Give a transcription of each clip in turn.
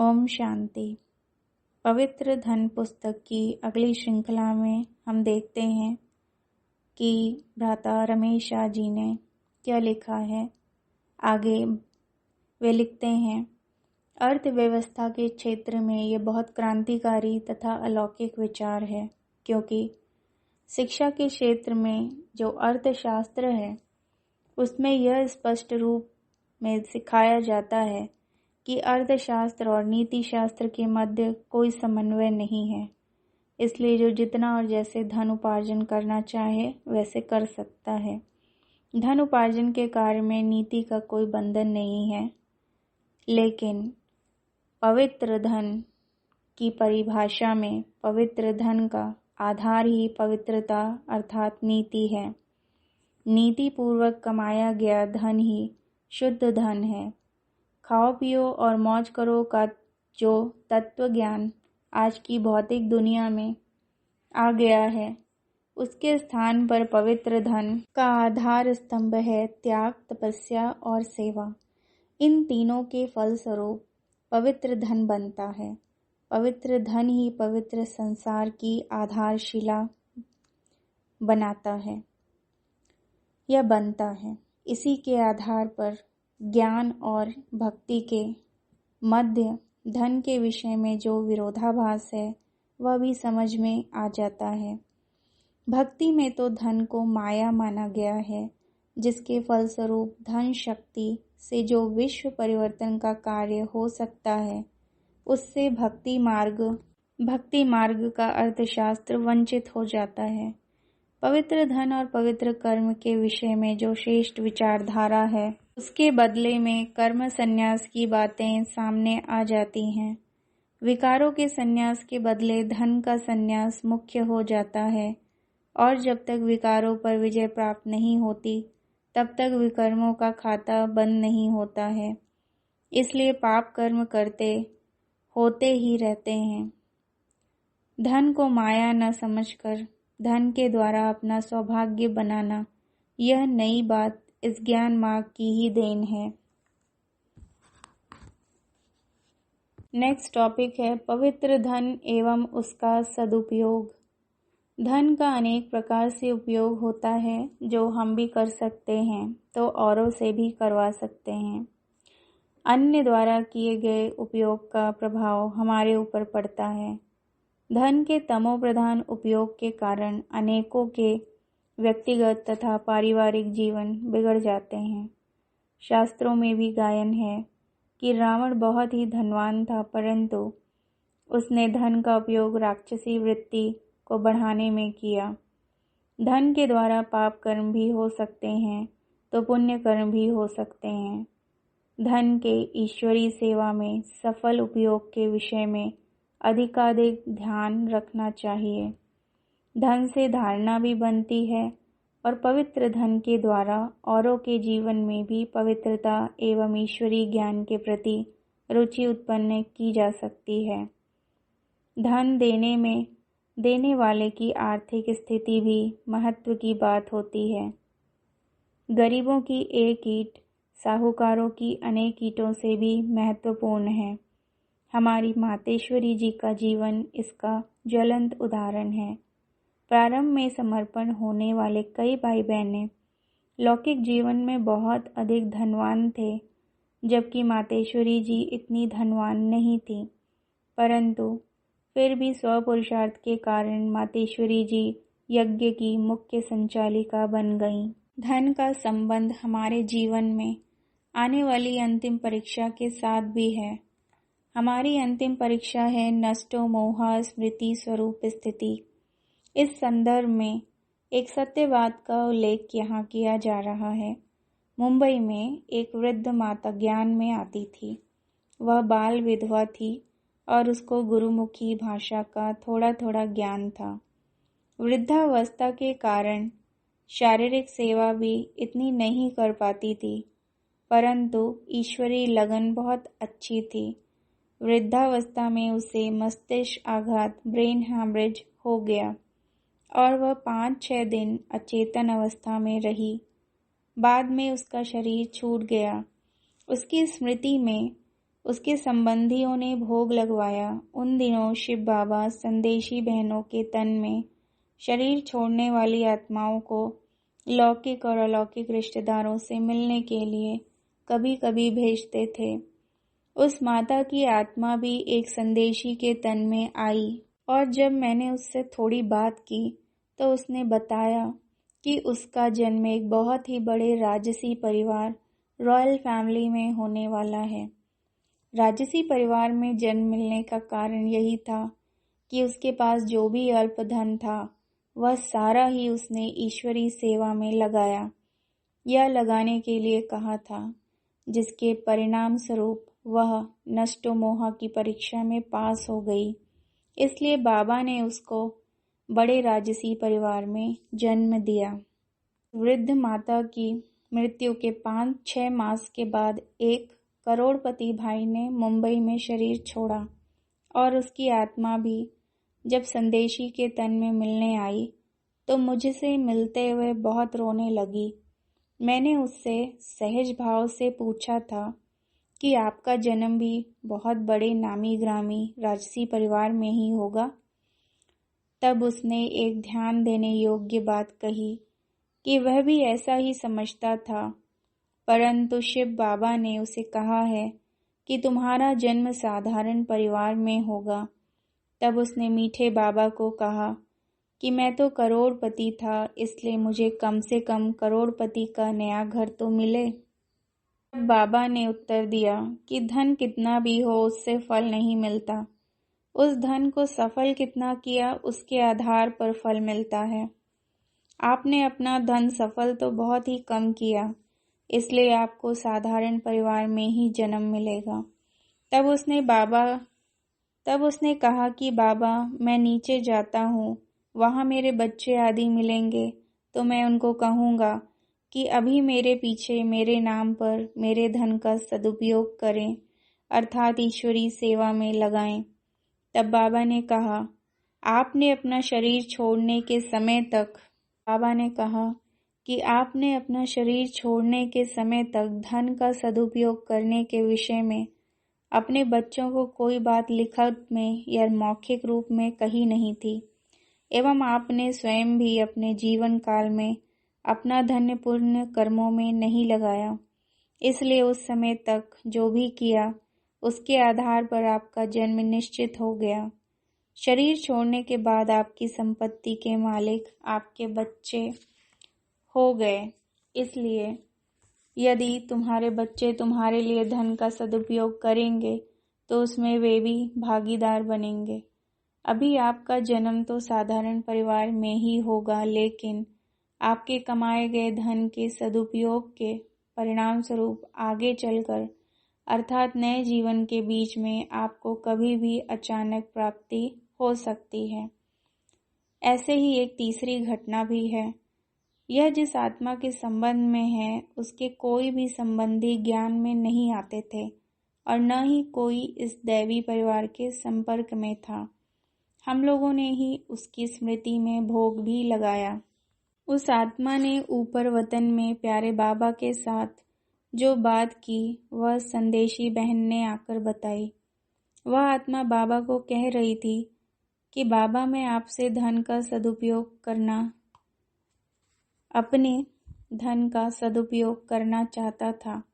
ओम शांति। पवित्र धन पुस्तक की अगली श्रृंखला में हम देखते हैं कि भ्राता रमेश शाह जी ने क्या लिखा है। आगे वे लिखते हैं, अर्थव्यवस्था के क्षेत्र में ये बहुत क्रांतिकारी तथा अलौकिक विचार है, क्योंकि शिक्षा के क्षेत्र में जो अर्थशास्त्र है उसमें यह स्पष्ट रूप में सिखाया जाता है कि अर्थशास्त्र और नीति शास्त्र के मध्य कोई समन्वय नहीं है। इसलिए जो जितना और जैसे धन उपार्जन करना चाहे वैसे कर सकता है। धन उपार्जन के कार्य में नीति का कोई बंधन नहीं है, लेकिन पवित्र धन की परिभाषा में पवित्र धन का आधार ही पवित्रता अर्थात नीति है। नीति पूर्वक कमाया गया धन ही शुद्ध धन है। खाओ पियो और मौज करो का जो तत्व ज्ञान आज की भौतिक दुनिया में आ गया है, उसके स्थान पर पवित्र धन का आधार स्तंभ है त्याग, तपस्या और सेवा। इन तीनों के फलस्वरूप पवित्र धन बनता है। पवित्र धन ही पवित्र संसार की आधारशिला बनाता है या बनता है। इसी के आधार पर ज्ञान और भक्ति के मध्य धन के विषय में जो विरोधाभास है वह भी समझ में आ जाता है। भक्ति में तो धन को माया माना गया है, जिसके फलस्वरूप धन शक्ति से जो विश्व परिवर्तन का कार्य हो सकता है, उससे भक्ति मार्ग का अर्थशास्त्र वंचित हो जाता है। पवित्र धन और पवित्र कर्म के विषय में जो श्रेष्ठ विचारधारा है, उसके बदले में कर्म संन्यास की बातें सामने आ जाती हैं। विकारों के संन्यास के बदले धन का संन्यास मुख्य हो जाता है, और जब तक विकारों पर विजय प्राप्त नहीं होती तब तक विकर्मों का खाता बंद नहीं होता है। इसलिए पाप कर्म होते ही रहते हैं। धन को माया न समझकर धन के द्वारा अपना सौभाग्य बनाना, यह नई बात इस ज्ञान मार्ग की ही देन है। नेक्स्ट टॉपिक है पवित्र धन एवं उसका सदुपयोग। धन का अनेक प्रकार से उपयोग होता है, जो हम भी कर सकते हैं तो औरों से भी करवा सकते हैं। अन्य द्वारा किए गए उपयोग का प्रभाव हमारे ऊपर पड़ता है। धन के तमो प्रधान उपयोग के कारण अनेकों के व्यक्तिगत तथा पारिवारिक जीवन बिगड़ जाते हैं। शास्त्रों में भी गायन है कि रावण बहुत ही धनवान था, परंतु उसने धन का उपयोग राक्षसी वृत्ति को बढ़ाने में किया। धन के द्वारा पाप कर्म भी हो सकते हैं तो पुण्य कर्म भी हो सकते हैं। धन के ईश्वरीय सेवा में सफल उपयोग के विषय में अधिकाधिक ध्यान रखना चाहिए। धन से धारणा भी बनती है और पवित्र धन के द्वारा औरों के जीवन में भी पवित्रता एवं ईश्वरीय ज्ञान के प्रति रुचि उत्पन्न की जा सकती है। धन देने वाले की आर्थिक स्थिति भी महत्व की बात होती है। गरीबों की एक ईंट साहूकारों की अनेक ईंटों से भी महत्वपूर्ण है। हमारी मातेश्वरी जी का जीवन इसका ज्वलंत उदाहरण है। प्रारंभ में समर्पण होने वाले कई भाई बहनें लौकिक जीवन में बहुत अधिक धनवान थे, जबकि मातेश्वरी जी इतनी धनवान नहीं थी, परंतु फिर भी स्वपुरुषार्थ के कारण मातेश्वरी जी यज्ञ की मुख्य संचालिका बन गईं। धन का संबंध हमारे जीवन में आने वाली अंतिम परीक्षा के साथ भी है। हमारी अंतिम परीक्षा है नष्टो मोहा स्मृति स्वरूप स्थिति। इस संदर्भ में एक सत्य बात का उल्लेख यहाँ किया जा रहा है। मुंबई में एक वृद्ध माता ज्ञान में आती थी। वह बाल विधवा थी और उसको गुरुमुखी भाषा का थोड़ा थोड़ा ज्ञान था। वृद्धावस्था के कारण शारीरिक सेवा भी इतनी नहीं कर पाती थी, परंतु ईश्वरीय लगन बहुत अच्छी थी। वृद्धावस्था में उसे मस्तिष्क आघात ब्रेन हैमरेज हो गया और वह 5-6 दिन अचेतन अवस्था में रही। बाद में उसका शरीर छूट गया। उसकी स्मृति में उसके संबंधियों ने भोग लगवाया। उन दिनों शिव बाबा संदेशी बहनों के तन में शरीर छोड़ने वाली आत्माओं को लौकिक और अलौकिक रिश्तेदारों से मिलने के लिए कभी कभी भेजते थे। उस माता की आत्मा भी एक संदेशी के तन में आई और जब मैंने उससे थोड़ी बात की तो उसने बताया कि उसका जन्म एक बहुत ही बड़े राजसी परिवार रॉयल फैमिली में होने वाला है। राजसी परिवार में जन्म मिलने का कारण यही था कि उसके पास जो भी अल्प धन था वह सारा ही उसने ईश्वरी सेवा में लगाया या लगाने के लिए कहा था, जिसके परिणाम स्वरूप वह नष्टोमोह की परीक्षा में पास हो गई। इसलिए बाबा ने उसको बड़े राजसी परिवार में जन्म दिया। वृद्ध माता की मृत्यु के 5-6 मास के बाद एक करोड़पति भाई ने मुंबई में शरीर छोड़ा और उसकी आत्मा भी जब संदेशी के तन में मिलने आई तो मुझसे मिलते हुए बहुत रोने लगी। मैंने उससे सहज भाव से पूछा था कि आपका जन्म भी बहुत बड़े नामी ग्रामी राजसी परिवार में ही होगा। तब उसने एक ध्यान देने योग्य बात कही कि वह भी ऐसा ही समझता था, परंतु शिव बाबा ने उसे कहा है कि तुम्हारा जन्म साधारण परिवार में होगा। तब उसने मीठे बाबा को कहा कि मैं तो करोड़पति था, इसलिए मुझे कम से कम करोड़पति का नया घर तो मिले। बाबा ने उत्तर दिया कि धन कितना भी हो उससे फल नहीं मिलता, उस धन को सफल कितना किया उसके आधार पर फल मिलता है। आपने अपना धन सफल तो बहुत ही कम किया, इसलिए आपको साधारण परिवार में ही जन्म मिलेगा। तब उसने कहा कि बाबा मैं नीचे जाता हूँ, वहाँ मेरे बच्चे आदि मिलेंगे तो मैं उनको कहूँगा कि अभी मेरे पीछे मेरे नाम पर मेरे धन का सदुपयोग करें, अर्थात ईश्वरी सेवा में लगाएं। तब बाबा ने कहा आपने अपना शरीर छोड़ने के समय तक धन का सदुपयोग करने के विषय में अपने बच्चों को कोई बात लिखत में या मौखिक रूप में कही नहीं थी, एवं आपने स्वयं भी अपने जीवन काल में अपना धन्य पुण्य कर्मों में नहीं लगाया। इसलिए उस समय तक जो भी किया उसके आधार पर आपका जन्म निश्चित हो गया। शरीर छोड़ने के बाद आपकी संपत्ति के मालिक आपके बच्चे हो गए। इसलिए यदि तुम्हारे बच्चे तुम्हारे लिए धन का सदुपयोग करेंगे तो उसमें वे भी भागीदार बनेंगे। अभी आपका जन्म तो साधारण परिवार में ही होगा, लेकिन आपके कमाए गए धन के सदुपयोग के परिणाम स्वरूप आगे चलकर अर्थात नए जीवन के बीच में आपको कभी भी अचानक प्राप्ति हो सकती है। ऐसे ही एक तीसरी घटना भी है। यह जिस आत्मा के संबंध में है उसके कोई भी संबंधी ज्ञान में नहीं आते थे और न ही कोई इस दैवी परिवार के संपर्क में था। हम लोगों ने ही उसकी स्मृति में भोग भी लगाया। उस आत्मा ने ऊपर वतन में प्यारे बाबा के साथ जो बात की वह संदेशी बहन ने आकर बताई। वह आत्मा बाबा को कह रही थी कि बाबा मैं आपसे अपने धन का सदुपयोग करना चाहता था,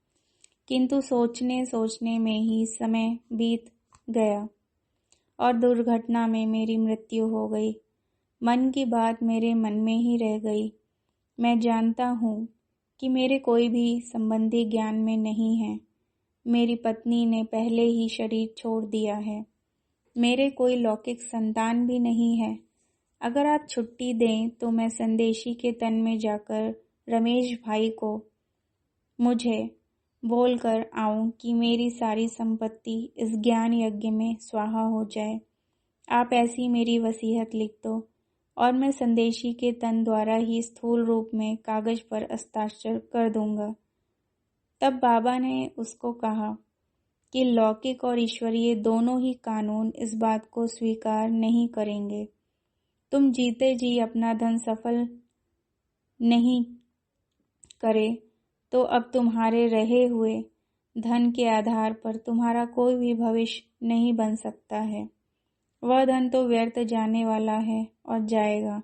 किंतु सोचने सोचने में ही समय बीत गया और दुर्घटना में मेरी मृत्यु हो गई। मन की बात मेरे मन में ही रह गई। मैं जानता हूँ कि मेरे कोई भी संबंधी ज्ञान में नहीं है। मेरी पत्नी ने पहले ही शरीर छोड़ दिया है। मेरे कोई लौकिक संतान भी नहीं है। अगर आप छुट्टी दें तो मैं संदेशी के तन में जाकर रमेश भाई को मुझे बोलकर आऊं कि मेरी सारी संपत्ति इस ज्ञान यज्ञ में स्वाहा हो जाए। आप ऐसी मेरी वसीयत लिख दो और मैं संदेशी के तन द्वारा ही स्थूल रूप में कागज पर हस्ताक्षर कर दूंगा। तब बाबा ने उसको कहा कि लौकिक और ईश्वरीय दोनों ही कानून इस बात को स्वीकार नहीं करेंगे। तुम जीते जी अपना धन सफल नहीं करे तो अब तुम्हारे रहे हुए धन के आधार पर तुम्हारा कोई भी भविष्य नहीं बन सकता है। वह धन तो व्यर्थ जाने वाला है और जाएगा।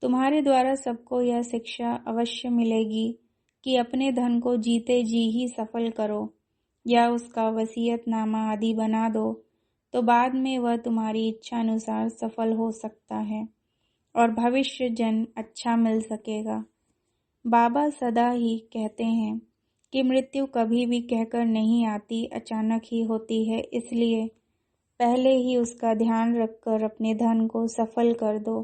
तुम्हारे द्वारा सबको यह शिक्षा अवश्य मिलेगी कि अपने धन को जीते जी ही सफल करो या उसका वसीयतनामा आदि बना दो, तो बाद में वह तुम्हारी इच्छा अनुसार सफल हो सकता है और भविष्य जन्म अच्छा मिल सकेगा। बाबा सदा ही कहते हैं कि मृत्यु कभी भी कहकर नहीं आती, अचानक ही होती है, इसलिए पहले ही उसका ध्यान रखकर अपने धन को सफल कर दो।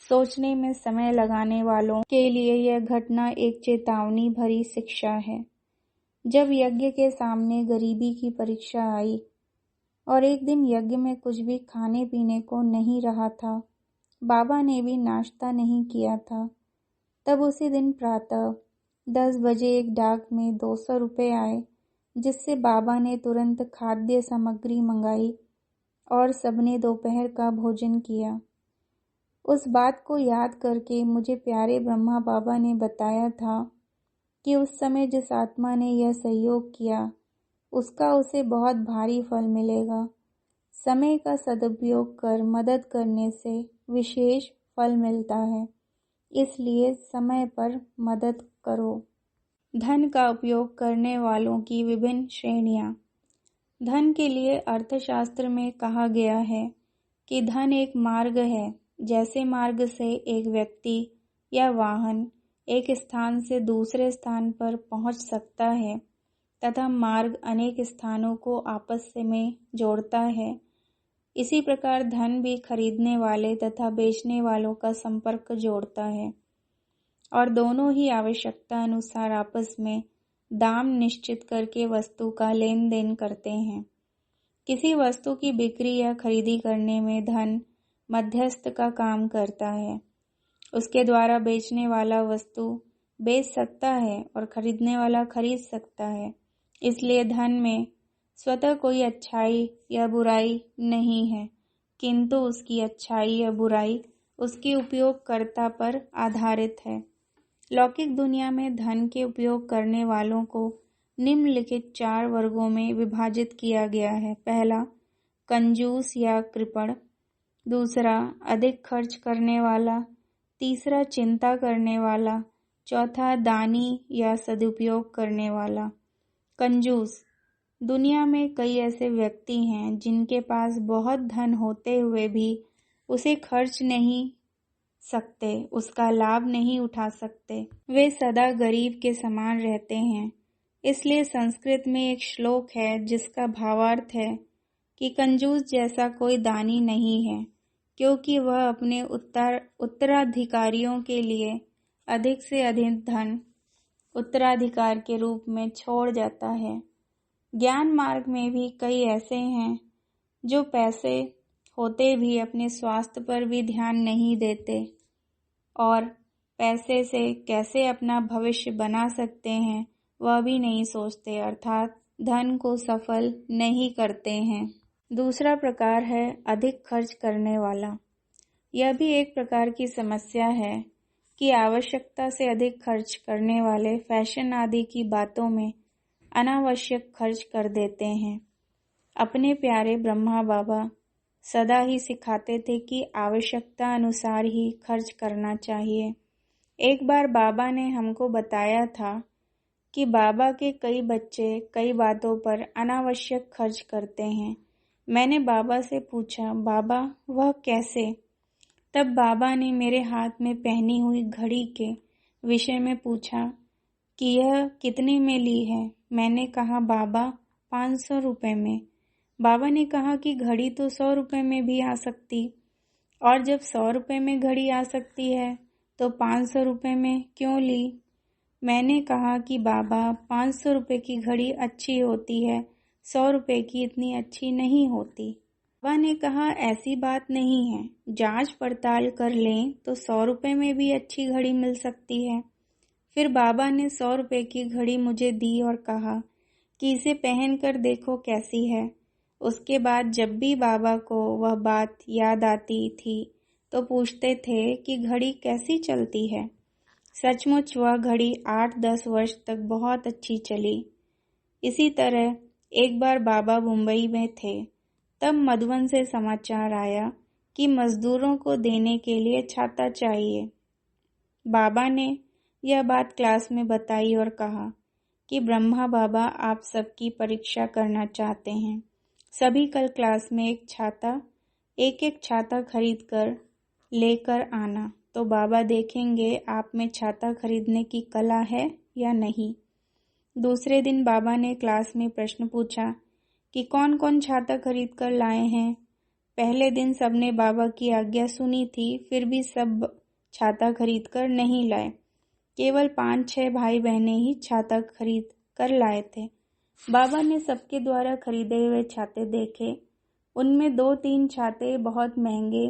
सोचने में समय लगाने वालों के लिए यह घटना एक चेतावनी भरी शिक्षा है। जब यज्ञ के सामने गरीबी की परीक्षा आई और एक दिन यज्ञ में कुछ भी खाने पीने को नहीं रहा था, बाबा ने भी नाश्ता नहीं किया था, तब उसी दिन प्रातः 10 बजे एक डाक में 200 रुपये आए, जिससे बाबा ने तुरंत खाद्य सामग्री मंगाई और सबने दोपहर का भोजन किया। उस बात को याद करके मुझे प्यारे ब्रह्मा बाबा ने बताया था कि उस समय जिस आत्मा ने यह सहयोग किया उसका उसे बहुत भारी फल मिलेगा। समय का सदुपयोग कर मदद करने से विशेष फल मिलता है, इसलिए समय पर मदद करो। धन का उपयोग करने वालों की विभिन्न श्रेणियां। धन के लिए अर्थशास्त्र में कहा गया है कि धन एक मार्ग है। जैसे मार्ग से एक व्यक्ति या वाहन एक स्थान से दूसरे स्थान पर पहुंच सकता है तथा मार्ग अनेक स्थानों को आपस में जोड़ता है, इसी प्रकार धन भी खरीदने वाले तथा बेचने वालों का संपर्क जोड़ता है और दोनों ही आवश्यकता अनुसार आपस में दाम निश्चित करके वस्तु का लेन देन करते हैं। किसी वस्तु की बिक्री या खरीदी करने में धन मध्यस्थ का काम करता है। उसके द्वारा बेचने वाला वस्तु बेच सकता है और खरीदने वाला खरीद सकता है। इसलिए धन में स्वतः कोई अच्छाई या बुराई नहीं है, किंतु उसकी अच्छाई या बुराई उसके उपयोगकर्ता पर आधारित है। लौकिक दुनिया में धन के उपयोग करने वालों को निम्नलिखित 4 वर्गों में विभाजित किया गया है। पहला, कंजूस या कृपण। दूसरा, अधिक खर्च करने वाला। तीसरा, चिंता करने वाला। चौथा, दानी या सदुपयोग करने वाला। कंजूस। दुनिया में कई ऐसे व्यक्ति हैं जिनके पास बहुत धन होते हुए भी उसे खर्च नहीं सकते, उसका लाभ नहीं उठा सकते। वे सदा गरीब के समान रहते हैं। इसलिए संस्कृत में एक श्लोक है जिसका भावार्थ है कि कंजूस जैसा कोई दानी नहीं है, क्योंकि वह अपने उत्तराधिकारियों के लिए अधिक से अधिक धन उत्तराधिकार के रूप में छोड़ जाता है। ज्ञान मार्ग में भी कई ऐसे हैं जो पैसे होते भी अपने स्वास्थ्य पर भी ध्यान नहीं देते और पैसे से कैसे अपना भविष्य बना सकते हैं वह भी नहीं सोचते, अर्थात धन को सफल नहीं करते हैं। दूसरा प्रकार है अधिक खर्च करने वाला। यह भी एक प्रकार की समस्या है कि आवश्यकता से अधिक खर्च करने वाले फैशन आदि की बातों में अनावश्यक खर्च कर देते हैं। अपने प्यारे ब्रह्मा बाबा सदा ही सिखाते थे कि आवश्यकता अनुसार ही खर्च करना चाहिए। एक बार बाबा ने हमको बताया था कि बाबा के कई बच्चे कई बातों पर अनावश्यक खर्च करते हैं। मैंने बाबा से पूछा, बाबा वह कैसे? तब बाबा ने मेरे हाथ में पहनी हुई घड़ी के विषय में पूछा कि यह कितने में ली है। मैंने कहा, बाबा 500 रुपये में। बाबा ने कहा कि घड़ी तो 100 रुपये में भी आ सकती, और जब 100 रुपये में घड़ी आ सकती है तो 500 रुपये में क्यों ली? मैंने कहा कि बाबा 500 रुपये की घड़ी अच्छी होती है, 100 रुपये की इतनी अच्छी नहीं होती। बाबा ने कहा, ऐसी बात नहीं है, जांच पड़ताल कर लें तो 100 रुपये में भी अच्छी घड़ी मिल सकती है। फिर बाबा ने 100 रुपये की घड़ी मुझे दी और कहा कि इसे पहन कर देखो कैसी है। उसके बाद जब भी बाबा को वह बात याद आती थी तो पूछते थे कि घड़ी कैसी चलती है। सचमुच वह घड़ी 8-10 वर्ष तक बहुत अच्छी चली। इसी तरह एक बार बाबा मुंबई में थे, तब मधुबन से समाचार आया कि मजदूरों को देने के लिए छाता चाहिए। बाबा ने यह बात क्लास में बताई और कहा कि ब्रह्मा बाबा आप सबकी परीक्षा करना चाहते हैं। सभी कल क्लास में एक एक छाता खरीद कर लेकर आना, तो बाबा देखेंगे आप में छाता खरीदने की कला है या नहीं। दूसरे दिन बाबा ने क्लास में प्रश्न पूछा कि कौन कौन छाता खरीद कर लाए हैं। पहले दिन सबने बाबा की आज्ञा सुनी थी, फिर भी सब छाता खरीद कर नहीं लाए। केवल 5-6 भाई बहनें ही छाता खरीद कर लाए थे। बाबा ने सबके द्वारा खरीदे हुए छाते देखे। उनमें 2-3 छाते बहुत महंगे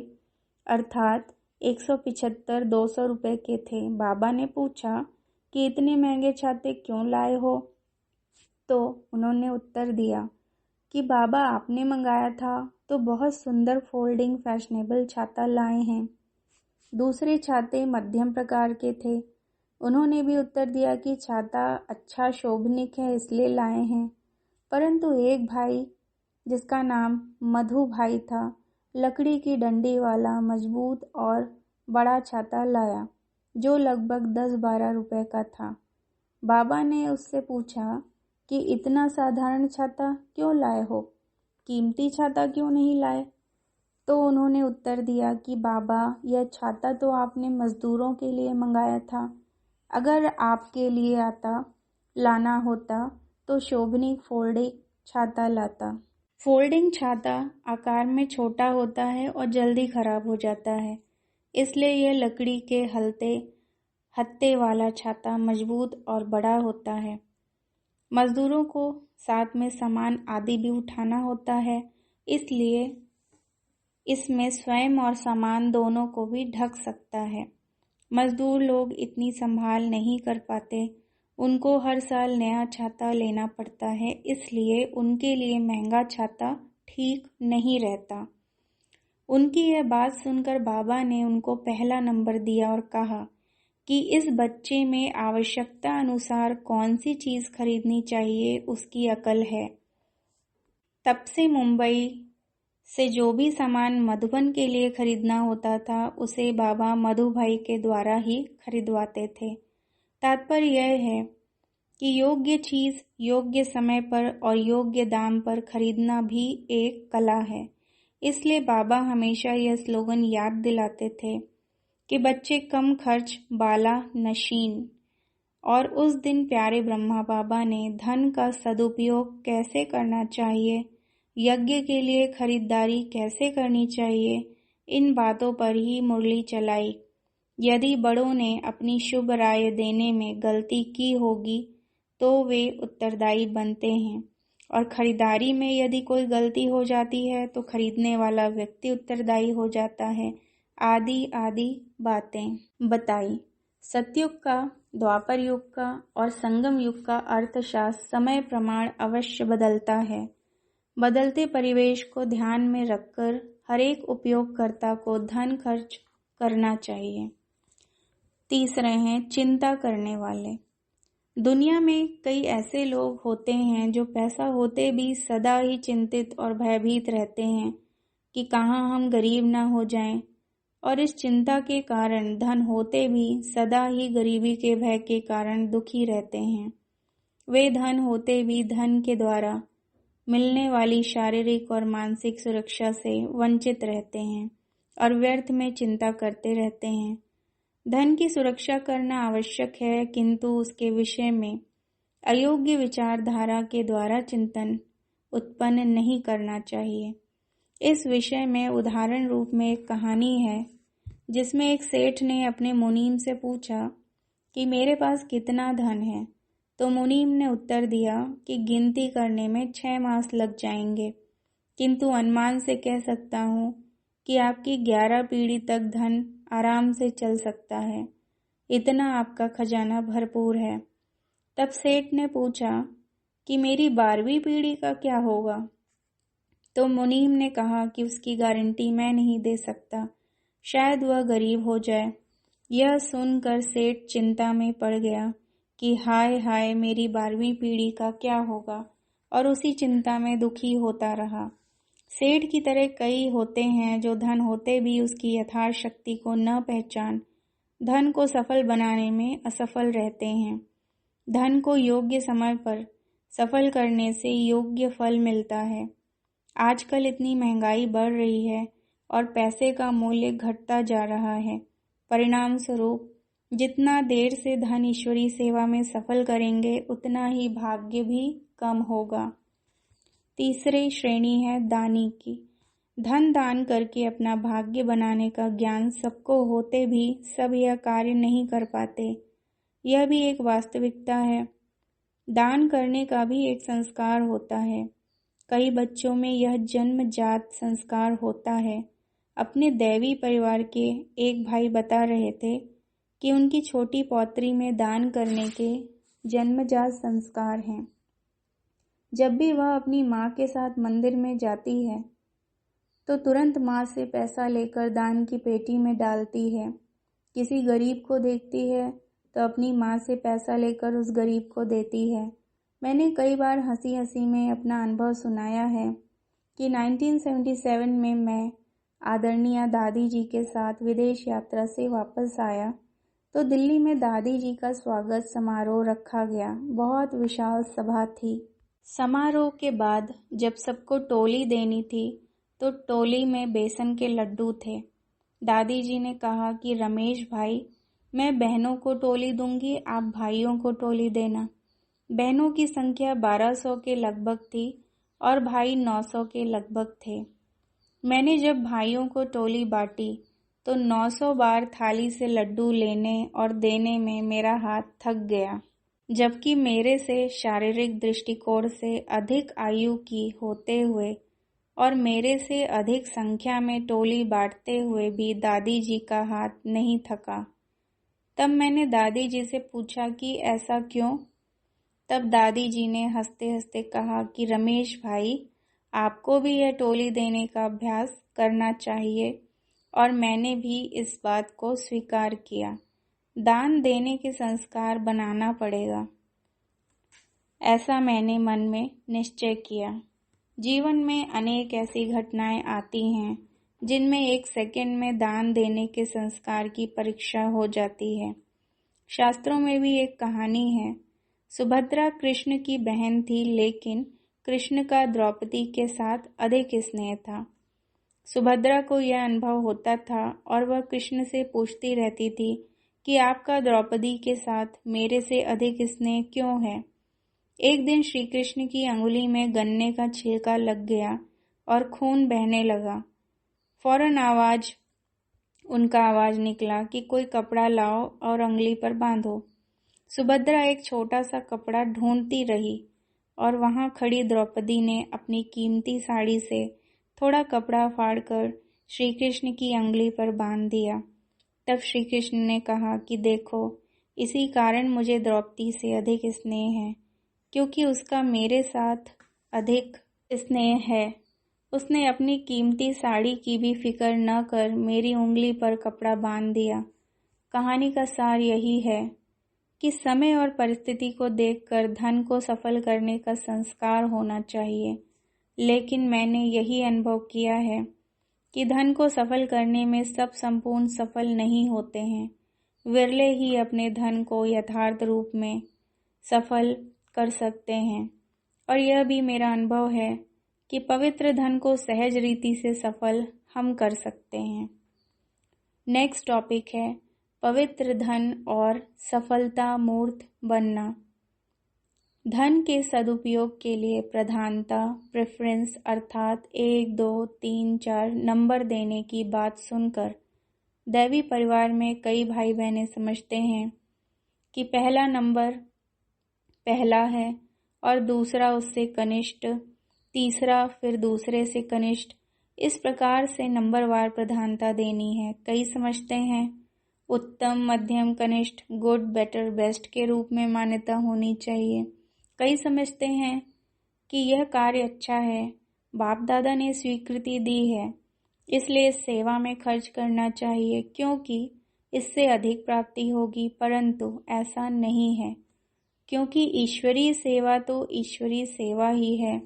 अर्थात 175-200 रुपए के थे। बाबा ने पूछा कि इतने महंगे छाते क्यों लाए हो? तो उन्होंने उत्तर दिया कि बाबा आपने मंगाया था तो बहुत सुंदर फोल्डिंग फैशनेबल छाता लाए हैं। दूसरे छाते मध्यम प्रकार के थे। उन्होंने भी उत्तर दिया कि छाता अच्छा शोभनिक है इसलिए लाए हैं। परंतु एक भाई, जिसका नाम मधु भाई था, लकड़ी की डंडी वाला मजबूत और बड़ा छाता लाया, जो लगभग 10-12 रुपए का था। बाबा ने उससे पूछा कि इतना साधारण छाता क्यों लाए हो, कीमती छाता क्यों नहीं लाए? तो उन्होंने उत्तर दिया कि बाबा, यह छाता तो आपने मजदूरों के लिए मंगाया था। अगर आपके लिए लाना होता तो शोभनीक फोल्डिंग छाता लाता। फोल्डिंग छाता आकार में छोटा होता है और जल्दी खराब हो जाता है, इसलिए यह लकड़ी के हत्ते वाला छाता मजबूत और बड़ा होता है। मजदूरों को साथ में सामान आदि भी उठाना होता है, इसलिए इसमें स्वयं और सामान दोनों को भी ढक सकता है। मजदूर लोग इतनी संभाल नहीं कर पाते, उनको हर साल नया छाता लेना पड़ता है, इसलिए उनके लिए महंगा छाता ठीक नहीं रहता। उनकी यह बात सुनकर बाबा ने उनको पहला नंबर दिया और कहा कि इस बच्चे में आवश्यकता अनुसार कौन सी चीज खरीदनी चाहिए उसकी अकल है। तब से मुंबई से जो भी सामान मधुबन के लिए खरीदना होता था, उसे बाबा मधु भाई के द्वारा ही खरीदवाते थे। तात्पर्य यह है कि योग्य चीज योग्य समय पर और योग्य दाम पर खरीदना भी एक कला है। इसलिए बाबा हमेशा यह स्लोगन याद दिलाते थे कि बच्चे कम खर्च बाला नशीन। और उस दिन प्यारे ब्रह्मा बाबा ने धन का सदुपयोग कैसे करना चाहिए, यज्ञ के लिए खरीदारी कैसे करनी चाहिए, इन बातों पर ही मुरली चलाई। यदि बड़ों ने अपनी शुभ राय देने में गलती की होगी तो वे उत्तरदायी बनते हैं, और खरीदारी में यदि कोई गलती हो जाती है तो खरीदने वाला व्यक्ति उत्तरदायी हो जाता है। आदि आदि बातें बताई। सतयुग का, द्वापर युग का और संगम युग का अर्थशास्त्र समय प्रमाण अवश्य बदलता है। बदलते परिवेश को ध्यान में रखकर हर एक उपयोगकर्ता को धन खर्च करना चाहिए। तीसरे हैं चिंता करने वाले। दुनिया में कई ऐसे लोग होते हैं जो पैसा होते भी सदा ही चिंतित और भयभीत रहते हैं कि कहाँ हम गरीब ना हो जाएं, और इस चिंता के कारण धन होते भी सदा ही गरीबी के भय के कारण दुखी रहते हैं। वे धन होते भी धन के द्वारा मिलने वाली शारीरिक और मानसिक सुरक्षा से वंचित रहते हैं और व्यर्थ में चिंता करते रहते हैं। धन की सुरक्षा करना आवश्यक है, किंतु उसके विषय में अयोग्य विचारधारा के द्वारा चिंतन उत्पन्न नहीं करना चाहिए। इस विषय में उदाहरण रूप में एक कहानी है, जिसमें एक सेठ ने अपने मुनीम से पूछा कि मेरे पास कितना धन है। तो मुनीम ने उत्तर दिया कि गिनती करने में 6 मास लग जाएंगे, किंतु अनुमान से कह सकता हूँ कि आपकी 11 पीढ़ी तक धन आराम से चल सकता है। इतना आपका खजाना भरपूर है। तब सेठ ने पूछा कि मेरी 12वीं पीढ़ी का क्या होगा? तो मुनीम ने कहा कि उसकी गारंटी मैं नहीं दे सकता, शायद वह गरीब हो जाए। यह सुनकर सेठ चिंता में पड़ गया कि हाय हाय मेरी 12वीं पीढ़ी का क्या होगा, और उसी चिंता में दुखी होता रहा। सेठ की तरह कई होते हैं जो धन होते भी उसकी यथार्थ शक्ति को न पहचान धन को सफल बनाने में असफल रहते हैं। धन को योग्य समय पर सफल करने से योग्य फल मिलता है। आजकल इतनी महंगाई बढ़ रही है और पैसे का मूल्य घटता जा रहा है। परिणाम स्वरूप जितना देर से धन ईश्वरी सेवा में सफल करेंगे उतना ही भाग्य भी कम होगा। तीसरी श्रेणी है दानी की। धन दान करके अपना भाग्य बनाने का ज्ञान सबको होते भी सब यह कार्य नहीं कर पाते। यह भी एक वास्तविकता है। दान करने का भी एक संस्कार होता है। कई बच्चों में यह जन्मजात संस्कार होता है। अपने दैवी परिवार के एक भाई बता रहे थे कि उनकी छोटी पौत्री में दान करने के जन्मजात संस्कार हैं। जब भी वह अपनी माँ के साथ मंदिर में जाती है तो तुरंत माँ से पैसा लेकर दान की पेटी में डालती है। किसी गरीब को देखती है तो अपनी माँ से पैसा लेकर उस गरीब को देती है। मैंने कई बार हंसी हंसी में अपना अनुभव सुनाया है कि 1977 में मैं आदरणीय दादी जी के साथ विदेश यात्रा से वापस आया तो दिल्ली में दादी जी का स्वागत समारोह रखा गया। बहुत विशाल सभा थी। समारोह के बाद जब सबको टोली देनी थी तो टोली में बेसन के लड्डू थे। दादी जी ने कहा कि रमेश भाई, मैं बहनों को टोली दूंगी, आप भाइयों को टोली देना। बहनों की संख्या 1200 के लगभग थी और भाई 900 के लगभग थे। मैंने जब भाइयों को टोली बांटी तो 900 बार थाली से लड्डू लेने और देने में मेरा हाथ थक गया, जबकि मेरे से शारीरिक दृष्टिकोण से अधिक आयु की होते हुए और मेरे से अधिक संख्या में टोली बांटते हुए भी दादी जी का हाथ नहीं थका। तब मैंने दादी जी से पूछा कि ऐसा क्यों? तब दादी जी ने हंसते हंसते कहा कि रमेश भाई, आपको भी यह टोली देने का अभ्यास करना चाहिए। और मैंने भी इस बात को स्वीकार किया। दान देने के संस्कार बनाना पड़ेगा, ऐसा मैंने मन में निश्चय किया। जीवन में अनेक ऐसी घटनाएं आती हैं जिनमें एक सेकंड में दान देने के संस्कार की परीक्षा हो जाती है। शास्त्रों में भी एक कहानी है। सुभद्रा कृष्ण की बहन थी, लेकिन कृष्ण का द्रौपदी के साथ अधिक स्नेह था। सुभद्रा को यह अनुभव होता था और वह कृष्ण से पूछती रहती थी कि आपका द्रौपदी के साथ मेरे से अधिक स्नेह क्यों है। एक दिन श्री कृष्ण की अंगुली में गन्ने का छिलका लग गया और खून बहने लगा। फौरन उनका आवाज निकला कि कोई कपड़ा लाओ और अंगुली पर बांधो। सुभद्रा एक छोटा सा कपड़ा ढूंढती रही और वहां खड़ी द्रौपदी ने अपनी कीमती साड़ी से थोड़ा कपड़ा फाड़कर श्री कृष्ण की अंगुली पर बांध दिया। तब श्री कृष्ण ने कहा कि देखो, इसी कारण मुझे द्रौपदी से अधिक स्नेह है, क्योंकि उसका मेरे साथ अधिक स्नेह है। उसने अपनी कीमती साड़ी की भी फिक्र न कर मेरी उंगली पर कपड़ा बांध दिया। कहानी का सार यही है कि समय और परिस्थिति को देखकर धन को सफल करने का संस्कार होना चाहिए। लेकिन मैंने यही अनुभव किया है कि धन को सफल करने में सब संपूर्ण सफल नहीं होते हैं। विरले ही अपने धन को यथार्थ रूप में सफल कर सकते हैं। और यह भी मेरा अनुभव है कि पवित्र धन को सहज रीति से सफल हम कर सकते हैं। नेक्स्ट टॉपिक है पवित्र धन और सफलता मूर्त बनना। धन के सदुपयोग के लिए प्रधानता, प्रेफरेंस अर्थात 1, 2, 3, 4 नंबर देने की बात सुनकर दैवी परिवार में कई भाई बहनें समझते हैं कि पहला नंबर पहला है और दूसरा उससे कनिष्ठ, तीसरा फिर दूसरे से कनिष्ठ, इस प्रकार से नंबरवार प्रधानता देनी है। कई समझते हैं उत्तम, मध्यम, कनिष्ठ, गुड, बेटर, बेस्ट के रूप में मान्यता होनी चाहिए। कई समझते हैं कि यह कार्य अच्छा है, बाप दादा ने स्वीकृति दी है, इसलिए इस सेवा में खर्च करना चाहिए क्योंकि इससे अधिक प्राप्ति होगी, परंतु ऐसा नहीं है। क्योंकि ईश्वरीय सेवा तो ईश्वरीय सेवा ही है,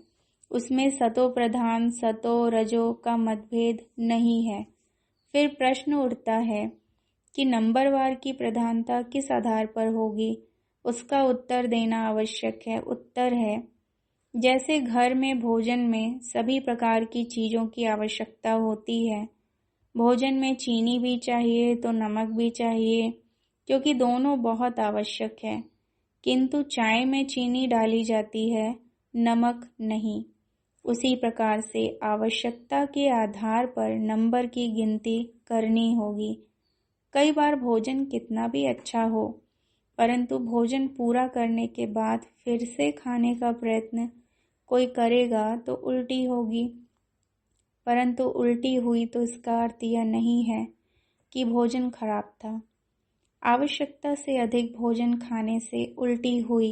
उसमें सतो प्रधान सतो रजो का मतभेद नहीं है। फिर प्रश्न उठता है कि नंबरवार की प्रधानता किस आधार पर होगी, उसका उत्तर देना आवश्यक है। उत्तर है, जैसे घर में भोजन में सभी प्रकार की चीज़ों की आवश्यकता होती है, भोजन में चीनी भी चाहिए तो नमक भी चाहिए, क्योंकि दोनों बहुत आवश्यक है। किंतु चाय में चीनी डाली जाती है, नमक नहीं। उसी प्रकार से आवश्यकता के आधार पर नंबर की गिनती करनी होगी। कई बार भोजन कितना भी अच्छा हो, परंतु भोजन पूरा करने के बाद फिर से खाने का प्रयत्न कोई करेगा तो उल्टी होगी, परंतु उल्टी हुई तो इसका अर्थ यह नहीं है कि भोजन खराब था। आवश्यकता से अधिक भोजन खाने से उल्टी हुई।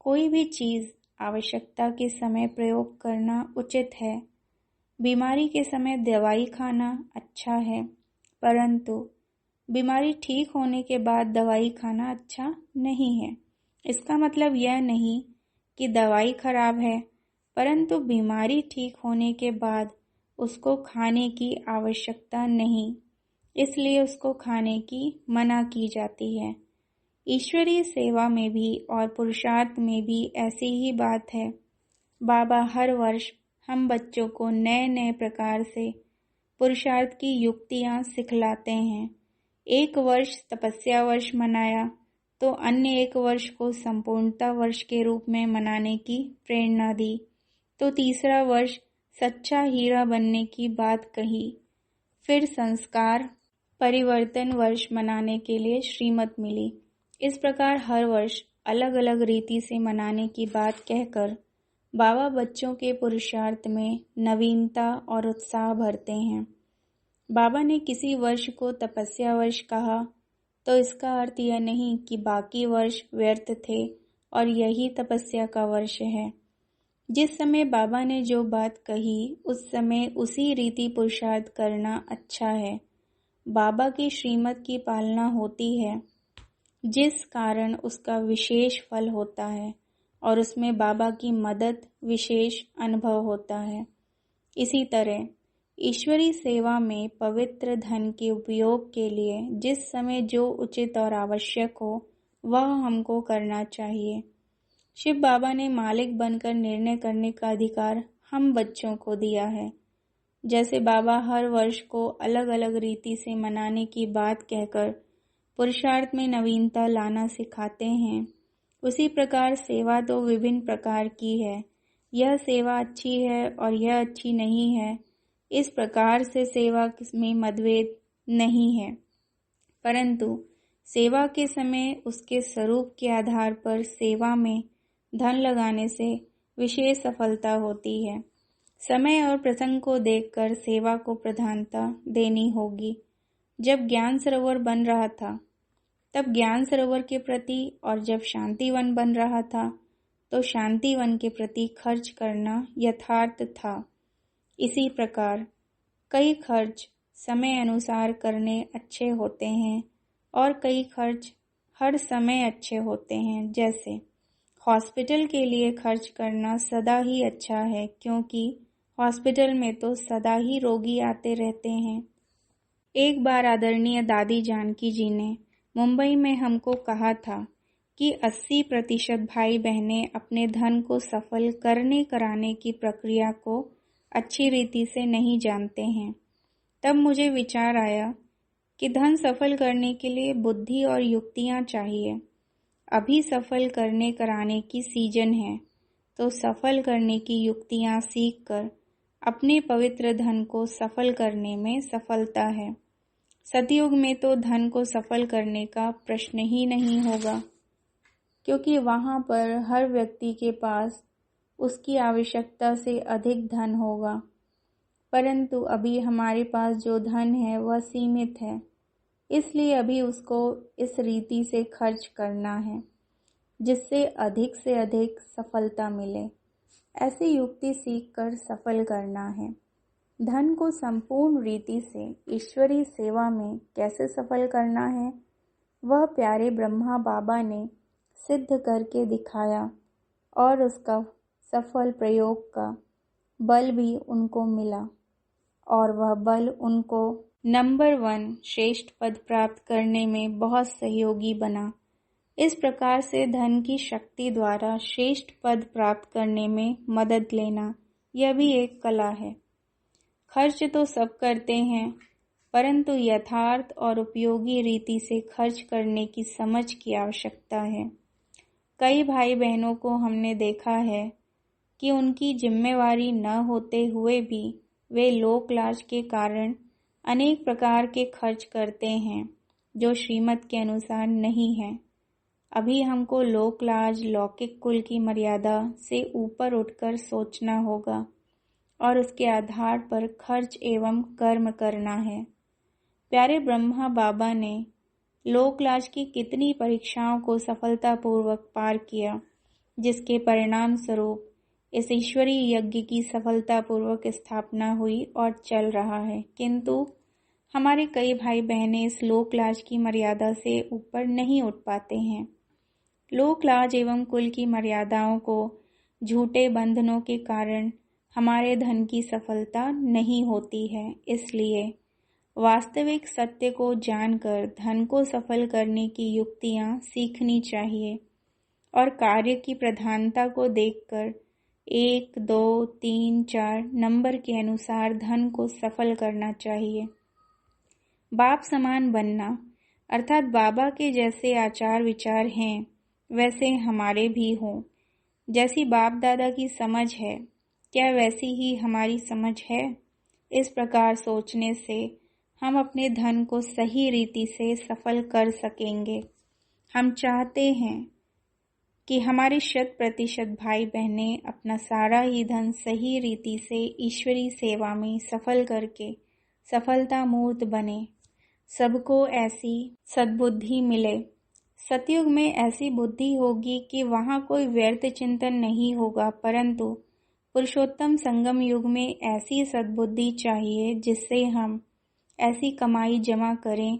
कोई भी चीज़ आवश्यकता के समय प्रयोग करना उचित है। बीमारी के समय दवाई खाना अच्छा है, परंतु बीमारी ठीक होने के बाद दवाई खाना अच्छा नहीं है। इसका मतलब यह नहीं कि दवाई खराब है, परंतु बीमारी ठीक होने के बाद उसको खाने की आवश्यकता नहीं, इसलिए उसको खाने की मना की जाती है। ईश्वरीय सेवा में भी और पुरुषार्थ में भी ऐसी ही बात है। बाबा हर वर्ष हम बच्चों को नए नए प्रकार से पुरुषार्थ की युक्तियाँ सिखलाते हैं। एक वर्ष तपस्या वर्ष मनाया तो अन्य एक वर्ष को संपूर्णता वर्ष के रूप में मनाने की प्रेरणा दी, तो तीसरा वर्ष सच्चा हीरा बनने की बात कही। फिर संस्कार परिवर्तन वर्ष मनाने के लिए श्रीमत मिली। इस प्रकार हर वर्ष अलग अलग रीति से मनाने की बात कहकर बाबा बच्चों के पुरुषार्थ में नवीनता और उत्साह भरते हैं। बाबा ने किसी वर्ष को तपस्या वर्ष कहा तो इसका अर्थ यह नहीं कि बाकी वर्ष व्यर्थ थे और यही तपस्या का वर्ष है। जिस समय बाबा ने जो बात कही उस समय उसी रीति पुरुषार्थ करना अच्छा है। बाबा की श्रीमत की पालना होती है, जिस कारण उसका विशेष फल होता है और उसमें बाबा की मदद विशेष अनुभव होता है। इसी तरह ईश्वरी सेवा में पवित्र धन के उपयोग के लिए जिस समय जो उचित और आवश्यक हो वह हमको करना चाहिए। शिव बाबा ने मालिक बनकर निर्णय करने का अधिकार हम बच्चों को दिया है। जैसे बाबा हर वर्ष को अलग अलग रीति से मनाने की बात कहकर पुरुषार्थ में नवीनता लाना सिखाते हैं, उसी प्रकार सेवा तो विभिन्न प्रकार की है। यह सेवा अच्छी है और यह अच्छी नहीं है, इस प्रकार से सेवा में मतभेद नहीं है, परंतु सेवा के समय उसके स्वरूप के आधार पर सेवा में धन लगाने से विशेष सफलता होती है। समय और प्रसंग को देखकर सेवा को प्रधानता देनी होगी। जब ज्ञान सरोवर बन रहा था तब ज्ञान सरोवर के प्रति, और जब शांतिवन बन रहा था तो शांतिवन के प्रति खर्च करना यथार्थ था। इसी प्रकार कई खर्च समय अनुसार करने अच्छे होते हैं और कई खर्च हर समय अच्छे होते हैं। जैसे हॉस्पिटल के लिए खर्च करना सदा ही अच्छा है, क्योंकि हॉस्पिटल में तो सदा ही रोगी आते रहते हैं। एक बार आदरणीय दादी जानकी जी ने मुंबई में हमको कहा था कि 80% भाई बहनें अपने धन को सफल करने कराने की प्रक्रिया को अच्छी रीति से नहीं जानते हैं। तब मुझे विचार आया कि धन सफल करने के लिए बुद्धि और युक्तियाँ चाहिए। अभी सफल करने कराने की सीजन है, तो सफल करने की युक्तियाँ सीखकर अपने पवित्र धन को सफल करने में सफलता है। सतयुग में तो धन को सफल करने का प्रश्न ही नहीं होगा, क्योंकि वहाँ पर हर व्यक्ति के पास उसकी आवश्यकता से अधिक धन होगा। परंतु अभी हमारे पास जो धन है वह सीमित है, इसलिए अभी उसको इस रीति से खर्च करना है जिससे अधिक से अधिक सफलता मिले। ऐसी युक्ति सीखकर सफल करना है। धन को संपूर्ण रीति से ईश्वरीय सेवा में कैसे सफल करना है, वह प्यारे ब्रह्मा बाबा ने सिद्ध करके दिखाया और उसका सफल प्रयोग का बल भी उनको मिला और वह बल उनको नंबर 1 श्रेष्ठ पद प्राप्त करने में बहुत सहयोगी बना। इस प्रकार से धन की शक्ति द्वारा श्रेष्ठ पद प्राप्त करने में मदद लेना, यह भी एक कला है। खर्च तो सब करते हैं, परंतु यथार्थ और उपयोगी रीति से खर्च करने की समझ की आवश्यकता है। कई भाई बहनों को हमने देखा है कि उनकी जिम्मेवारी न होते हुए भी वे लोक लाज के कारण अनेक प्रकार के खर्च करते हैं जो श्रीमत के अनुसार नहीं है। अभी हमको लोक लाज, लौकिक कुल की मर्यादा से ऊपर उठकर सोचना होगा और उसके आधार पर खर्च एवं कर्म करना है। प्यारे ब्रह्मा बाबा ने लोक लाज की कितनी परीक्षाओं को सफलतापूर्वक पार किया, जिसके परिणाम स्वरूप इस ईश्वरीय यज्ञ की सफलतापूर्वक स्थापना हुई और चल रहा है। किंतु हमारे कई भाई बहनें इस लोक लाज की मर्यादा से ऊपर नहीं उठ पाते हैं। लोक लाज एवं कुल की मर्यादाओं को झूठे बंधनों के कारण हमारे धन की सफलता नहीं होती है। इसलिए वास्तविक सत्य को जानकर धन को सफल करने की युक्तियां सीखनी चाहिए और कार्य की प्रधानता को देखकर 1, 2, 3, 4 नंबर के अनुसार धन को सफल करना चाहिए। बाप समान बनना अर्थात बाबा के जैसे आचार विचार हैं वैसे हमारे भी हों। जैसी बाप दादा की समझ है, क्या वैसी ही हमारी समझ है? इस प्रकार सोचने से हम अपने धन को सही रीति से सफल कर सकेंगे। हम चाहते हैं कि हमारे 100% भाई बहनें अपना सारा ही धन सही रीति से ईश्वरी सेवा में सफल करके सफलता मूर्त बने। सबको ऐसी सद्बुद्धि मिले। सतयुग में ऐसी बुद्धि होगी कि वहाँ कोई व्यर्थ चिंतन नहीं होगा, परंतु पुरुषोत्तम संगम युग में ऐसी सद्बुद्धि चाहिए जिससे हम ऐसी कमाई जमा करें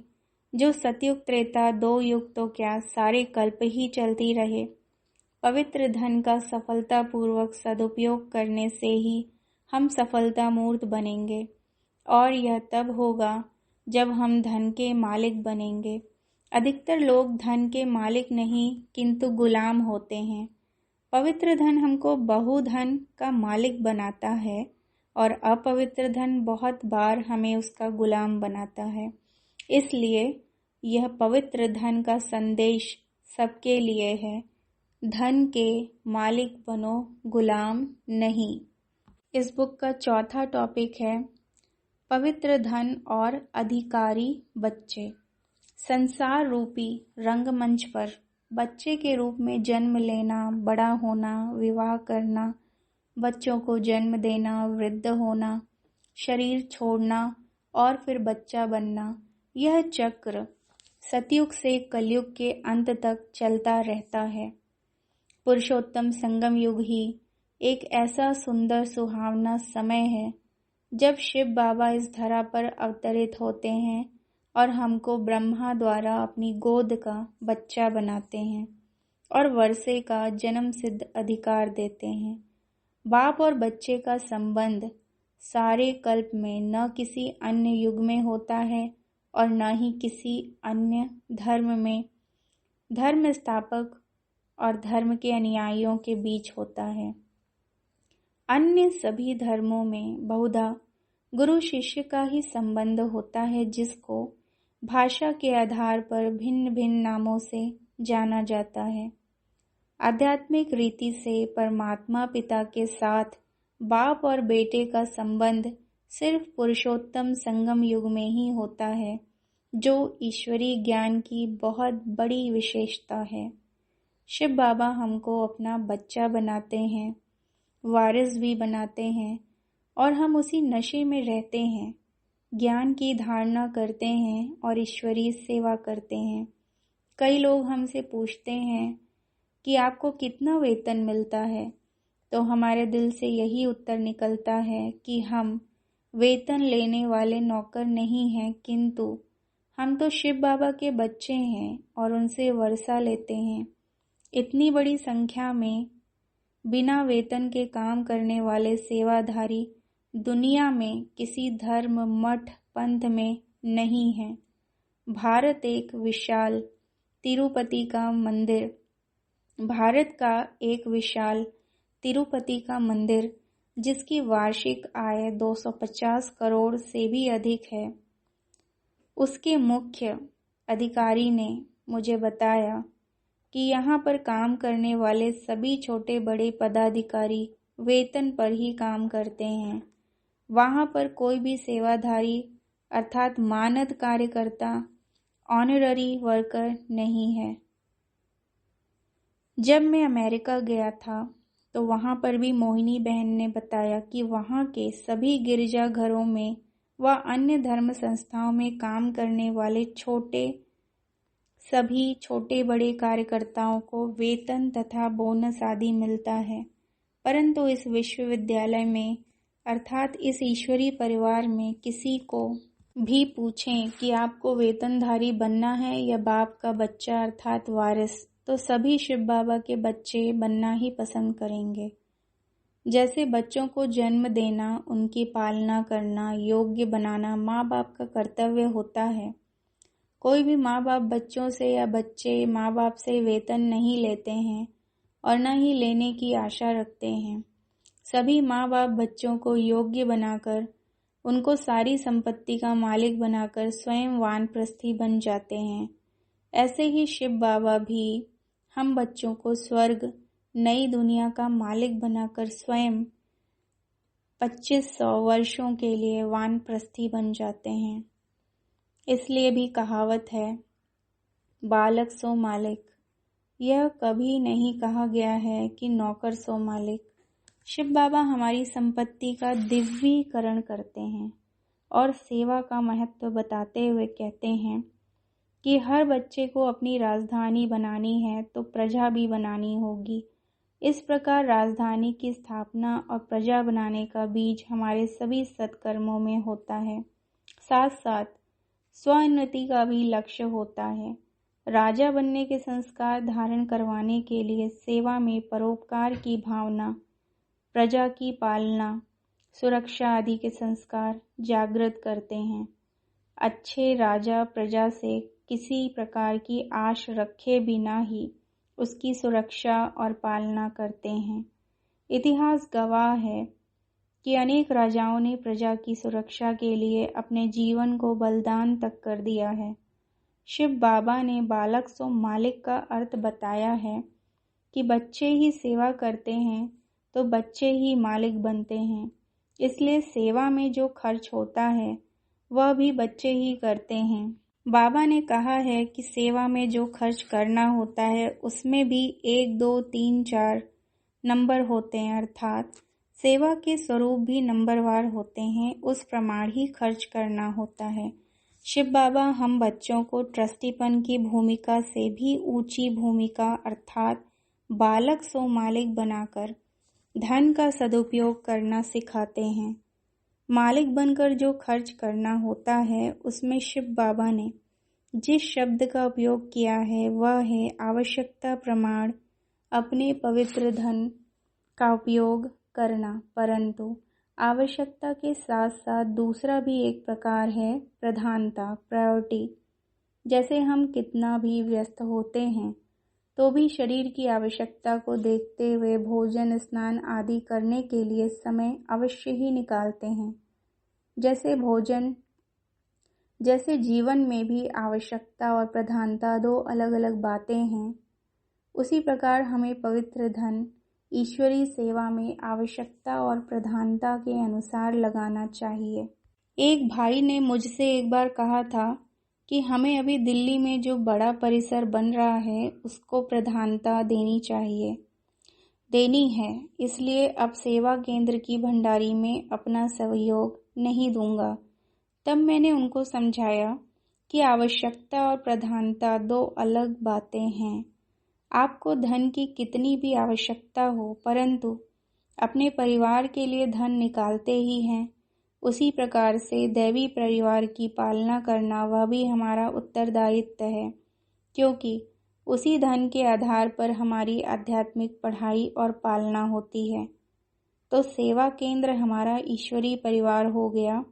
जो सतयुग त्रेता 2 युग तो क्या सारे कल्प ही चलती रहे। पवित्र धन का सफलतापूर्वक सदुपयोग करने से ही हम सफलता मूर्त बनेंगे और यह तब होगा जब हम धन के मालिक बनेंगे। अधिकतर लोग धन के मालिक नहीं किंतु गुलाम होते हैं। पवित्र धन हमको बहुधन का मालिक बनाता है और अपवित्र धन बहुत बार हमें उसका गुलाम बनाता है। इसलिए यह पवित्र धन का संदेश सबके लिए है, धन के मालिक बनो, गुलाम नहीं। इस बुक का चौथा टॉपिक है पवित्र धन और अधिकारी बच्चे। संसार रूपी रंगमंच पर बच्चे के रूप में जन्म लेना, बड़ा होना, विवाह करना, बच्चों को जन्म देना, वृद्ध होना, शरीर छोड़ना और फिर बच्चा बनना, यह चक्र सतयुग से कलयुग के अंत तक चलता रहता है। पुरुषोत्तम संगम युग ही एक ऐसा सुंदर सुहावना समय है जब शिव बाबा इस धरा पर अवतरित होते हैं और हमको ब्रह्मा द्वारा अपनी गोद का बच्चा बनाते हैं और वर्षे का जन्म सिद्ध अधिकार देते हैं। बाप और बच्चे का संबंध सारे कल्प में न किसी अन्य युग में होता है और न ही किसी अन्य धर्म में धर्म स्थापक और धर्म के अनुयायियों के बीच होता है। अन्य सभी धर्मों में बहुधा गुरु शिष्य का ही संबंध होता है, जिसको भाषा के आधार पर भिन्न भिन्न नामों से जाना जाता है। आध्यात्मिक रीति से परमात्मा पिता के साथ बाप और बेटे का संबंध सिर्फ पुरुषोत्तम संगम युग में ही होता है, जो ईश्वरीय ज्ञान की बहुत बड़ी विशेषता है। शिव बाबा हमको अपना बच्चा बनाते हैं, वारिस भी बनाते हैं और हम उसी नशे में रहते हैं, ज्ञान की धारणा करते हैं और ईश्वरीय सेवा करते हैं। कई लोग हमसे पूछते हैं कि आपको कितना वेतन मिलता है, तो हमारे दिल से यही उत्तर निकलता है कि हम वेतन लेने वाले नौकर नहीं हैं, किंतु हम तो शिव बाबा के बच्चे हैं और उनसे वर्षा लेते हैं। इतनी बड़ी संख्या में बिना वेतन के काम करने वाले सेवाधारी दुनिया में किसी धर्म, मठ, पंथ में नहीं है। भारत एक विशाल तिरुपति का मंदिर भारत का एक विशाल तिरुपति का मंदिर जिसकी वार्षिक आय 250 करोड़ से भी अधिक है। उसके मुख्य अधिकारी ने मुझे बताया कि यहाँ पर काम करने वाले सभी छोटे बड़े पदाधिकारी वेतन पर ही काम करते हैं। वहाँ पर कोई भी सेवाधारी अर्थात मानद कार्यकर्ता, ऑनररी वर्कर नहीं है। जब मैं अमेरिका गया था तो वहाँ पर भी मोहिनी बहन ने बताया कि वहाँ के सभी गिरजाघरों में व अन्य धर्म संस्थाओं में काम करने वाले सभी छोटे बड़े कार्यकर्ताओं को वेतन तथा बोनस आदि मिलता है, परंतु इस विश्वविद्यालय में अर्थात इस ईश्वरीय परिवार में किसी को भी पूछें कि आपको वेतनधारी बनना है या बाप का बच्चा अर्थात वारिस, तो सभी शिव बाबा के बच्चे बनना ही पसंद करेंगे। जैसे बच्चों को जन्म देना, उनकी पालना करना, योग्य बनाना माँ बाप का कर्तव्य होता है। कोई भी माँ बाप बच्चों से या बच्चे माँ बाप से वेतन नहीं लेते हैं और न ही लेने की आशा रखते हैं। सभी माँ बाप बच्चों को योग्य बनाकर, उनको सारी संपत्ति का मालिक बनाकर स्वयं वानप्रस्थी बन जाते हैं। ऐसे ही शिव बाबा भी हम बच्चों को स्वर्ग, नई दुनिया का मालिक बनाकर स्वयं 2500 वर्षों के लिए वानप्रस्थी बन जाते हैं। इसलिए भी कहावत है, बालक सो मालिक। यह कभी नहीं कहा गया है कि नौकर सो मालिक। शिव बाबा हमारी संपत्ति का दिव्यीकरण करते हैं और सेवा का महत्व बताते हुए कहते हैं कि हर बच्चे को अपनी राजधानी बनानी है तो प्रजा भी बनानी होगी। इस प्रकार राजधानी की स्थापना और प्रजा बनाने का बीज हमारे सभी सत्कर्मों में होता है। साथ साथ स्वोन्नति का भी लक्ष्य होता है। राजा बनने के संस्कार धारण करवाने के लिए सेवा में परोपकार की भावना, प्रजा की पालना, सुरक्षा आदि के संस्कार जागृत करते हैं। अच्छे राजा प्रजा से किसी प्रकार की आश रखे बिना ही उसकी सुरक्षा और पालना करते हैं। इतिहास गवाह है कि अनेक राजाओं ने प्रजा की सुरक्षा के लिए अपने जीवन को बलिदान तक कर दिया है। शिव बाबा ने बालक सो मालिक का अर्थ बताया है कि बच्चे ही सेवा करते हैं तो बच्चे ही मालिक बनते हैं। इसलिए सेवा में जो खर्च होता है वह भी बच्चे ही करते हैं। बाबा ने कहा है कि सेवा में जो खर्च करना होता है उसमें भी 1, 2, 3, 4 नंबर होते हैं, अर्थात सेवा के स्वरूप भी नंबरवार होते हैं। उस प्रमाण ही खर्च करना होता है। शिव बाबा हम बच्चों को ट्रस्टीपन की भूमिका से भी ऊंची भूमिका अर्थात बालक सो मालिक बनाकर धन का सदुपयोग करना सिखाते हैं। मालिक बनकर जो खर्च करना होता है उसमें शिव बाबा ने जिस शब्द का उपयोग किया है वह है आवश्यकता प्रमाण अपने पवित्र धन का उपयोग करना। परंतु आवश्यकता के साथ साथ दूसरा भी एक प्रकार है प्रधानता, प्रायोरिटी। जैसे हम कितना भी व्यस्त होते हैं तो भी शरीर की आवश्यकता को देखते हुए भोजन, स्नान आदि करने के लिए समय अवश्य ही निकालते हैं। जैसे जीवन में भी आवश्यकता और प्रधानता 2 अलग अलग बातें हैं, उसी प्रकार हमें पवित्र धन ईश्वरीय सेवा में आवश्यकता और प्रधानता के अनुसार लगाना चाहिए। एक भाई ने मुझसे एक बार कहा था कि हमें अभी दिल्ली में जो बड़ा परिसर बन रहा है उसको प्रधानता देनी है, इसलिए अब सेवा केंद्र की भंडारी में अपना सहयोग नहीं दूंगा। तब मैंने उनको समझाया कि आवश्यकता और प्रधानता 2 अलग बातें हैं। आपको धन की कितनी भी आवश्यकता हो परंतु अपने परिवार के लिए धन निकालते ही हैं। उसी प्रकार से दैवी परिवार की पालना करना वह भी हमारा उत्तरदायित्व है, क्योंकि उसी धन के आधार पर हमारी आध्यात्मिक पढ़ाई और पालना होती है। तो सेवा केंद्र हमारा ईश्वरीय परिवार हो गया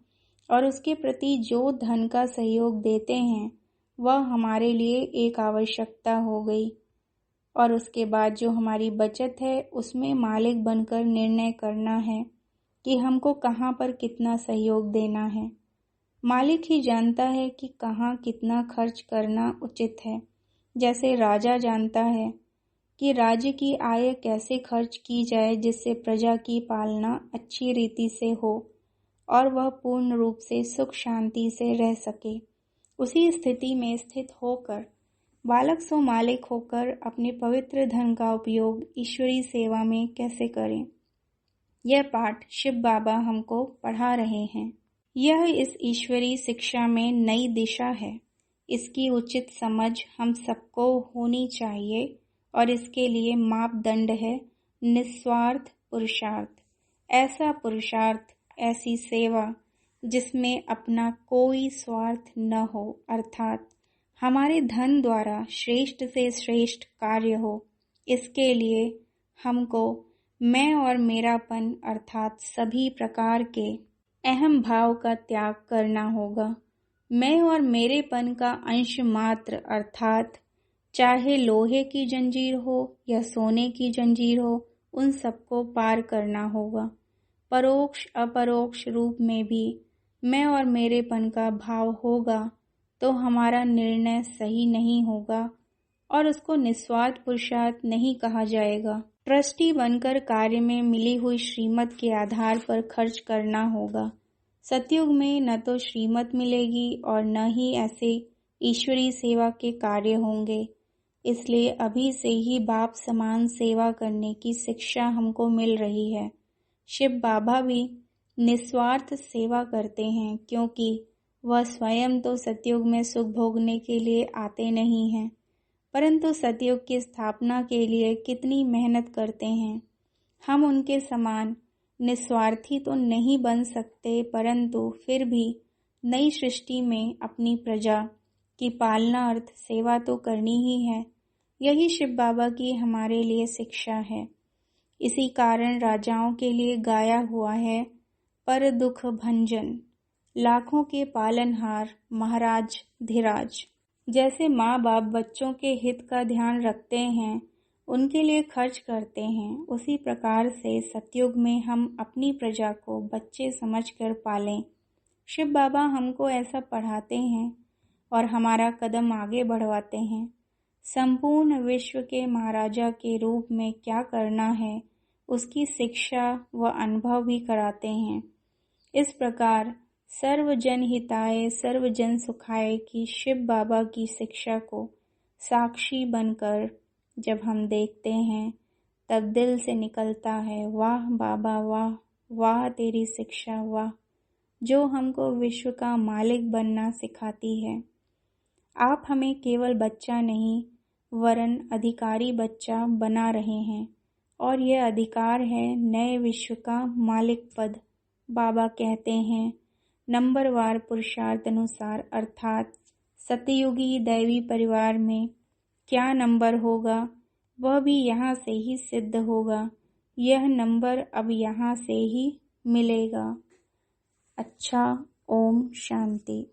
और उसके प्रति जो धन का सहयोग देते हैं वह हमारे लिए एक आवश्यकता हो गई। और उसके बाद जो हमारी बचत है उसमें मालिक बनकर निर्णय करना है कि हमको कहाँ पर कितना सहयोग देना है। मालिक ही जानता है कि कहाँ कितना खर्च करना उचित है। जैसे राजा जानता है कि राज्य की आय कैसे खर्च की जाए जिससे प्रजा की पालना अच्छी रीति से हो और वह पूर्ण रूप से सुख शांति से रह सके। उसी स्थिति में स्थित होकर बालक सो मालिक होकर अपने पवित्र धन का उपयोग ईश्वरीय सेवा में कैसे करें, यह पाठ शिव बाबा हमको पढ़ा रहे हैं। यह इस ईश्वरीय शिक्षा में नई दिशा है। इसकी उचित समझ हम सबको होनी चाहिए और इसके लिए मापदंड है निस्वार्थ पुरुषार्थ। ऐसा पुरुषार्थ, ऐसी सेवा जिसमें अपना कोई स्वार्थ न हो, अर्थात हमारे धन द्वारा श्रेष्ठ से श्रेष्ठ कार्य हो। इसके लिए हमको मैं और मेरापन अर्थात सभी प्रकार के अहम भाव का त्याग करना होगा। मैं और मेरेपन का अंश मात्र अर्थात चाहे लोहे की जंजीर हो या सोने की जंजीर हो, उन सबको पार करना होगा। परोक्ष अपरोक्ष रूप में भी मैं और मेरेपन का भाव होगा तो हमारा निर्णय सही नहीं होगा और उसको निस्वार्थ पुरुषार्थ नहीं कहा जाएगा। ट्रस्टी बनकर कार्य में मिली हुई श्रीमत के आधार पर खर्च करना होगा। सतयुग में न तो श्रीमत मिलेगी और न ही ऐसे ईश्वरीय सेवा के कार्य होंगे। इसलिए अभी से ही बाप समान सेवा करने की शिक्षा हमको मिल रही है। शिव बाबा भी निस्वार्थ सेवा करते हैं क्योंकि वह स्वयं तो सतयुग में सुख भोगने के लिए आते नहीं हैं, परंतु सतयुग की स्थापना के लिए कितनी मेहनत करते हैं। हम उनके समान निस्वार्थी तो नहीं बन सकते, परंतु फिर भी नई सृष्टि में अपनी प्रजा की पालना अर्थ सेवा तो करनी ही है। यही शिव बाबा की हमारे लिए शिक्षा है। इसी कारण राजाओं के लिए गाया हुआ है, पर दुख भंजन लाखों के पालनहार महाराज धीराज। जैसे माँ बाप बच्चों के हित का ध्यान रखते हैं, उनके लिए खर्च करते हैं, उसी प्रकार से सतयुग में हम अपनी प्रजा को बच्चे समझकर पालें। शिव बाबा हमको ऐसा पढ़ाते हैं और हमारा कदम आगे बढ़वाते हैं। संपूर्ण विश्व के महाराजा के रूप में क्या करना है उसकी शिक्षा व अनुभव भी कराते हैं। इस प्रकार सर्वजन हिताय सर्वजन सुखाय की शिव बाबा की शिक्षा को साक्षी बनकर जब हम देखते हैं तब दिल से निकलता है, वाह बाबा वाह, वाह तेरी शिक्षा वाह, जो हमको विश्व का मालिक बनना सिखाती है। आप हमें केवल बच्चा नहीं वरन अधिकारी बच्चा बना रहे हैं और यह अधिकार है नए विश्व का मालिक पद। बाबा कहते हैं नंबरवार पुरुषार्थ अनुसार अर्थात सतयुगी दैवी परिवार में क्या नंबर होगा वह भी यहाँ से ही सिद्ध होगा। यह नंबर अब यहाँ से ही मिलेगा। अच्छा, ओम शांति।